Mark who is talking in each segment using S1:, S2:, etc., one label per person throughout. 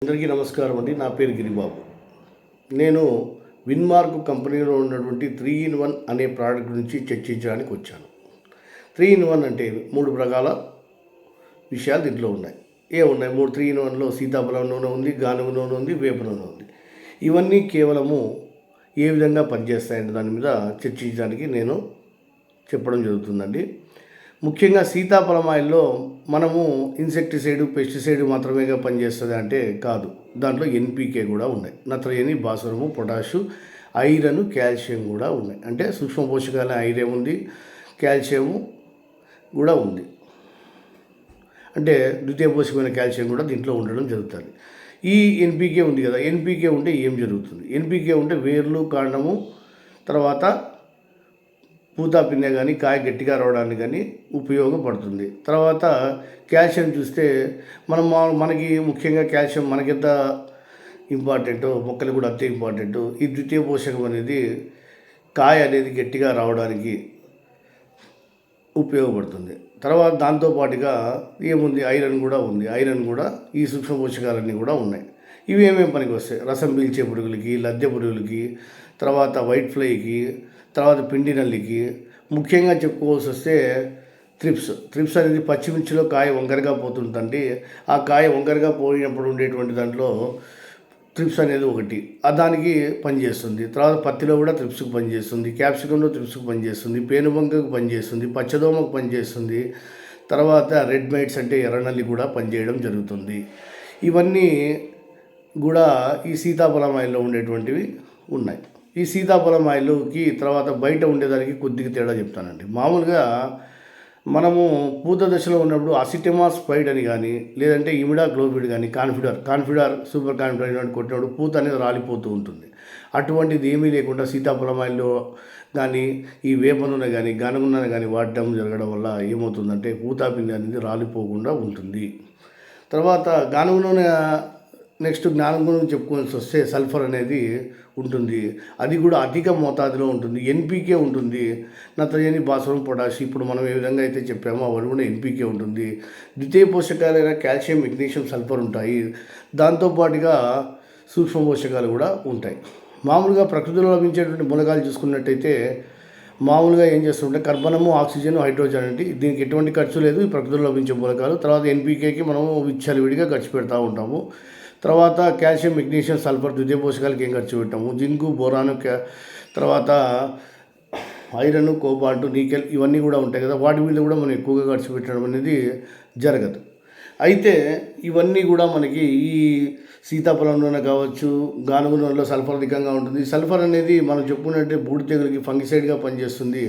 S1: అందరికీ నమస్కారం అండి. నా పేరు గిరిబాబు. నేను విన్మార్క్ కంపెనీలో ఉన్నటువంటి 3-in-1 అనే ప్రోడక్ట్ గురించి చర్చించడానికి వచ్చాను. 3-in-1 అంటే 3 రకాల విషయాలు దీంట్లో ఉన్నాయి. ఏమున్నాయి? 3-in-1లో సీతాఫలం నూనె ఉంది, గానుగ నూనె ఉంది, వేప నూనె ఉంది. ఇవన్నీ కేవలము ఏ విధంగా పనిచేస్తాయంటే దాని మీద చర్చించడానికి నేను చెప్పడం జరుగుతుందండి. ముఖ్యంగా సీతాఫలం ఆయిల్లో మనము ఇన్సెక్టిసైడ్, పెస్టిసైడ్ మాత్రమేగా పనిచేస్తుంది అంటే కాదు. దాంట్లో ఎన్పికే కూడా ఉన్నాయి. నత్రజని, భాస్వరము, పొటాషు, ఐరన్, కాల్షియం కూడా ఉన్నాయి. అంటే సూక్ష్మ పోషకాల ఐరన్ ఉంది, కాల్షియము కూడా ఉంది. అంటే ద్వితీయ పోషకమైన కాల్షియం కూడా దీంట్లో ఉండడం జరుగుతుంది. ఈ ఎన్పికే ఉంది కదా, ఎన్పికే ఉంటే ఏం జరుగుతుంది? ఎన్పికే ఉంటే వేర్లు, కాండము, తర్వాత పూత పిందె కానీ కాయ గట్టిగా రావడానికి కానీ ఉపయోగపడుతుంది. తర్వాత కాల్షియం చూస్తే మనకి ముఖ్యంగా కాల్షియం మనకెంత ఇంపార్టెంటో మొక్కలు కూడా అంతే ఇంపార్టెంటు. ఈ ద్వితీయ పోషకం అనేది కాయ అనేది గట్టిగా రావడానికి ఉపయోగపడుతుంది. తర్వాత దాంతోపాటుగా ఏముంది? ఐరన్ కూడా ఉంది. ఐరన్ కూడా ఈ సూక్ష్మ పోషకాలన్నీ కూడా ఉన్నాయి. ఇవి ఏమేమి పనికి వస్తాయి? రసం పీల్చే పురుగులకి, లద్దె పురుగులకి, తర్వాత వైట్ ఫ్లైకి, తర్వాత పిండి నల్లికి. ముఖ్యంగా చెప్పుకోవాల్సి వస్తే త్రిప్స్ అనేది పచ్చిమిర్చిలో కాయ వంకరగా పోతుందండి. ఆ కాయ వంకరగా పోయినప్పుడు ఉండేటువంటి దాంట్లో త్రిప్స్ అనేది ఒకటి దానికి పనిచేస్తుంది. తర్వాత పత్తిలో కూడా త్రిప్స్కి పనిచేస్తుంది, క్యాప్సికంలో త్రిప్స్కి పనిచేస్తుంది, పేనుబంకకు పనిచేస్తుంది, పచ్చదోమకు పనిచేస్తుంది. తర్వాత రెడ్ మైట్స్ అంటే ఎర్రనల్లి కూడా పనిచేయడం జరుగుతుంది. ఇవన్నీ కూడా ఈ సీతాఫలం ఆయిల్లో ఉండేటువంటివి ఉన్నాయి. ఈ సీతాఫలం ఆయిల్కి తర్వాత బయట ఉండేదానికి కొద్దిగా తేడా చెప్తానండి. మామూలుగా మనము పూత దశలో ఉన్నప్పుడు అసిటమాస్పైడ్ అని కానీ, లేదంటే ఇమిడాక్లోపిడ్ కానీ, కాన్ఫిడార్ సూపర్ కాన్ఫిడార్ ఇలాంటి కొట్టినప్పుడు పూత అనేది రాలిపోతూ ఉంటుంది. అటువంటిది ఏమీ లేకుండా సీతాఫలం ఆయిల్లో కానీ, ఈ వేప నూనె కానీ, గానుగ నూనె కానీ వాడటం జరగడం వల్ల ఏమవుతుందంటే పూత పిండి అనేది రాలిపోకుండా ఉంటుంది. తర్వాత గానుగ నూనె నెక్స్ట్ జ్ఞానం గురించి చెప్పుకోవాల్సి వస్తే సల్ఫర్ అనేది ఉంటుంది. అది కూడా అధిక మోతాదులో ఉంటుంది. ఎన్పికే ఉంటుంది, నత్రజని, భాస్వరం, పొటాష్. ఇప్పుడు మనం ఏ విధంగా అయితే చెప్పామో అవి కూడా ఎన్పికే ఉంటుంది. ద్వితీయ పోషకాలైన కాల్షియం, మెగ్నీషియం, సల్ఫర్ ఉంటాయి. దాంతోపాటుగా సూక్ష్మ పోషకాలు కూడా ఉంటాయి. మామూలుగా ప్రకృతిలో లభించేటువంటి మూలకాలు చూసుకున్నట్టయితే మామూలుగా ఏం చేస్తుంటే కర్బనము, ఆక్సిజన్, హైడ్రోజన్ అంటే దీనికి ఎటువంటి ఖర్చు లేదు. ఈ ప్రకృతిలో లభించే మూలకాలు. తర్వాత ఎన్పికేకి మనము విచ్చలవిడిగా ఖర్చు పెడతా ఉంటాము. తర్వాత కాల్షియం, మెగ్నీషియం, సల్ఫర్ ద్వితీయ పోషకాలకి ఏం ఖర్చు పెట్టాము. జింకు, బోరాను, తర్వాత ఐరన్, కోబాల్ట్, నికెల్ ఇవన్నీ కూడా ఉంటాయి కదా, వాటి మీద కూడా మనం ఎక్కువగా ఖర్చు పెట్టడం అనేది జరగదు. అయితే ఇవన్నీ కూడా మనకి ఈ సీతాఫలం నూనె కావచ్చు, గానుగ నూనెలో సల్ఫర్ అధికంగా ఉంటుంది. సల్ఫర్ అనేది మనం చెప్పుకున్నట్టే బూడి తెగులకి ఫంగిసైడ్గా పనిచేస్తుంది.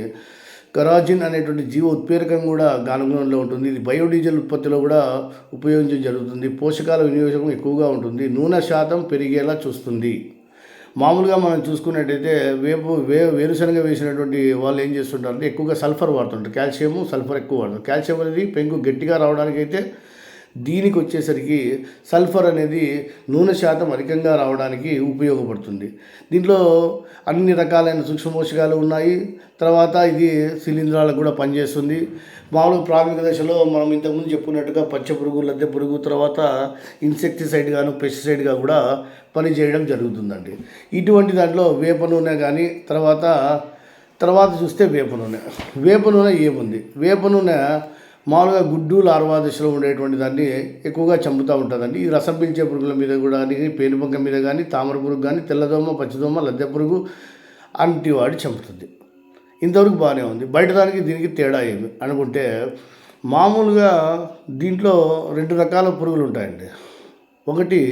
S1: కరాజిన్ అనేటువంటి జీవ ఉత్ప్రేరకం కూడా గానుగ నూనెలో ఉంటుంది. ఇది బయోడీజిల్ ఉత్పత్తిలో కూడా ఉపయోగించడం జరుగుతుంది. పోషకాల వినియోగం ఎక్కువగా ఉంటుంది. నూనె శాతం పెరిగేలా చూస్తుంది. మామూలుగా మనం చూసుకున్నట్టయితే వేరుశనగ వేసినటువంటి వాళ్ళు ఏం చేస్తుంటారంటే ఎక్కువగా సల్ఫర్ వాడుతుంటారు. కాల్షియము, సల్ఫర్ ఎక్కువ వాడతారు. కాల్షియం అనేది పెంకు గట్టిగా రావడానికైతే, దీనికి వచ్చేసరికి సల్ఫర్ అనేది నూనె శాతం అధికంగా రావడానికి ఉపయోగపడుతుంది. దీంట్లో అన్ని రకాలైన సూక్ష్మ పోషకాలు ఉన్నాయి. తర్వాత ఇది శిలీంధ్రాలకు కూడా పనిచేస్తుంది. మామూలు ప్రాథమిక దశలో మనం ఇంతకుముందు చెప్పుకున్నట్టుగా పచ్చ పురుగు, లద్దె పురుగు, తర్వాత ఇన్సెక్టిసైడ్ గాను, పెస్టిసైడ్గా కూడా పనిచేయడం జరుగుతుందండి. ఇటువంటి దాంట్లో వేప నూనె కానీ, తర్వాత చూస్తే వేప నూనె ఏముంది? వేప నూనె మామూలుగా గుడ్డు, లార్వా దశలో ఉండేటువంటి దాన్ని ఎక్కువగా చంపుతూ ఉంటుందండి. ఈ రసం పీల్చే పురుగుల మీద కూడా కానీ, పేనుబంక మీద కానీ, తామర పురుగు కానీ, తెల్లదోమ, పచ్చదోమ, లద్దె పురుగు అంటివాడి చంపుతుంది. ఇంతవరకు బాగానే ఉంది. బయట దానికి దీనికి తేడా ఏమి అనుకుంటే, మామూలుగా దీంట్లో 2 రకాల పురుగులు ఉంటాయండి. ఒకటి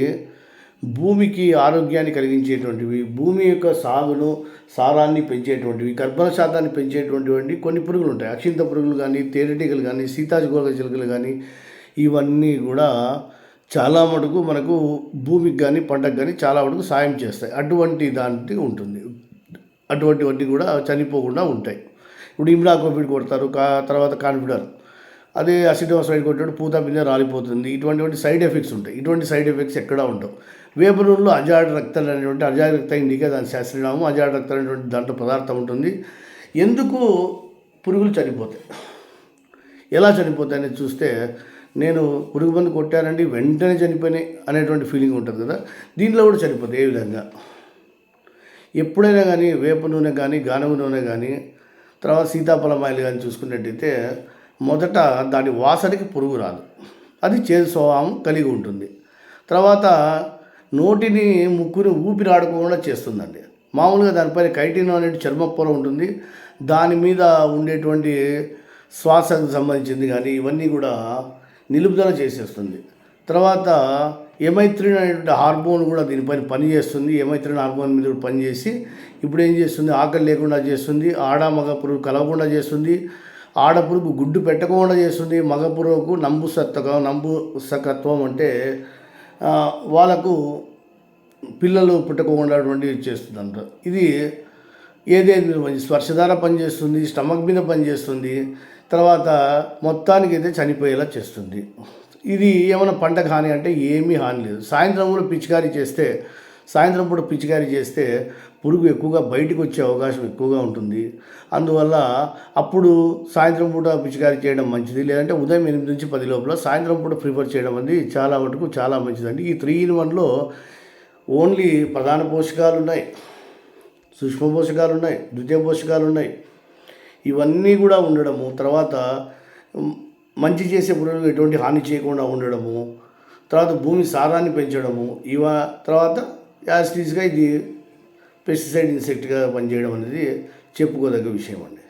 S1: భూమికి ఆరోగ్యాన్ని కలిగించేటువంటివి, భూమి యొక్క సాగును, సారాన్ని పెంచేటువంటివి, కర్బన శాతాన్ని పెంచేటువంటివి కొన్ని పురుగులు ఉంటాయి. అక్షింత పురుగులు కానీ, తేనెటీగలు కానీ, సీతాకోక చిలుకలు కానీ, ఇవన్నీ కూడా చాలా మటుకు మనకు భూమికి కానీ, పంటకు కానీ చాలా మటుకు సాయం చేస్తాయి. అటువంటి దానికి ఉంటుంది. అటువంటివన్నీ కూడా చనిపోకుండా ఉంటాయి. ఇప్పుడు ఇమిడాక్లోపిడ్ కొడతారు, తర్వాత కాన్ఫిడార్, అదే అసిటోసైడ్ కొట్టాడు పూత పిందె రాలిపోతుంది. ఇటువంటి సైడ్ ఎఫెక్ట్స్ ఉంటాయి. ఇటువంటి సైడ్ ఎఫెక్ట్స్ ఎక్కడా ఉండవు. వేప నూనెలో అజాడ్ రక్తం అనేటువంటి, అజాడ్ రక్తం ఇండికా దాని శాస్త్రనామం, అజాడ్ రక్తం అనేటువంటి దాంట్లో పదార్థం ఉంటుంది. ఎందుకు పురుగులు చనిపోతాయి, ఎలా చనిపోతాయని చూస్తే నేను పురుగు మందు కొట్టానండి వెంటనే చనిపోయినాయి అనేటువంటి ఫీలింగ్ ఉంటుంది కదా, దీంట్లో కూడా చనిపోతుంది. ఏ విధంగా ఎప్పుడైనా కానీ వేప నూనె కానీ గానుగ నూనె కానీ తర్వాత సీతాఫలం ఆయిల్ కానీ చూసుకున్నట్టయితే మొదట దాని వాసనకి పురుగు రాదు, అది చేదు స్వభావం కలిగి ఉంటుంది. తర్వాత నోటిని ముక్కుని ఊపిరాడకుండా చేస్తుందండి. మామూలుగా దానిపైన కైటిన్ అనే చర్మ పొర ఉంటుంది, దాని మీద ఉండేటువంటి శ్వాసకు సంబంధించింది కానీ ఇవన్నీ కూడా నిలుపుదల చేసేస్తుంది. తర్వాత ఎమైత్రిన్ అనేటువంటి హార్మోన్ కూడా దీనిపైన పనిచేస్తుంది. ఎమైత్రిన్ హార్మోన్ మీద కూడా పనిచేసి ఇప్పుడు ఏం చేస్తుంది, ఆకలి లేకుండా చేస్తుంది, ఆడ మగ పురుగు కలవకుండా చేస్తుంది, ఆడ పురుగు గుడ్డు పెట్టకుండా చేస్తుంది, మగ పురుగుకు నంబుసకత్వం అంటే వాళ్ళకు పిల్లలు పుట్టకుండా చేస్తుందంట. ఇది ఏదేది స్పర్శ ద్వారా పనిచేస్తుంది, స్టమక్ మీద పనిచేస్తుంది, తర్వాత మొత్తానికి అయితే చనిపోయేలా చేస్తుంది. ఇది ఏమైనా పంటకు హాని అంటే ఏమీ హాని లేదు. సాయంత్రం పూట పిచికారీ చేస్తే పురుగు ఎక్కువగా బయటకు వచ్చే అవకాశం ఎక్కువగా ఉంటుంది. అందువల్ల అప్పుడు సాయంత్రం పూట పిచికారీ చేయడం మంచిది, లేదంటే ఉదయం 8 నుంచి 10 లోపల సాయంత్రం పూట ప్రిఫర్ చేయడం అనేది చాలా మటుకు చాలా మంచిదండి. ఈ 3-in-1లో ఓన్లీ ప్రధాన పోషకాలు ఉన్నాయి, సూక్ష్మ పోషకాలు ఉన్నాయి, ద్వితీయ పోషకాలు ఉన్నాయి, ఇవన్నీ కూడా ఉండడము, తర్వాత మంచి చేసే పురుగులు ఎటువంటి హాని చేయకుండా ఉండడము, తర్వాత భూమి సారాన్ని పెంచడము, తర్వాత యాసిటీస్గా ఇది పెస్టిసైడ్ ఇన్సెక్ట్గా పనిచేయడం అనేది చెప్పుకోదగ్గ విషయం అండి.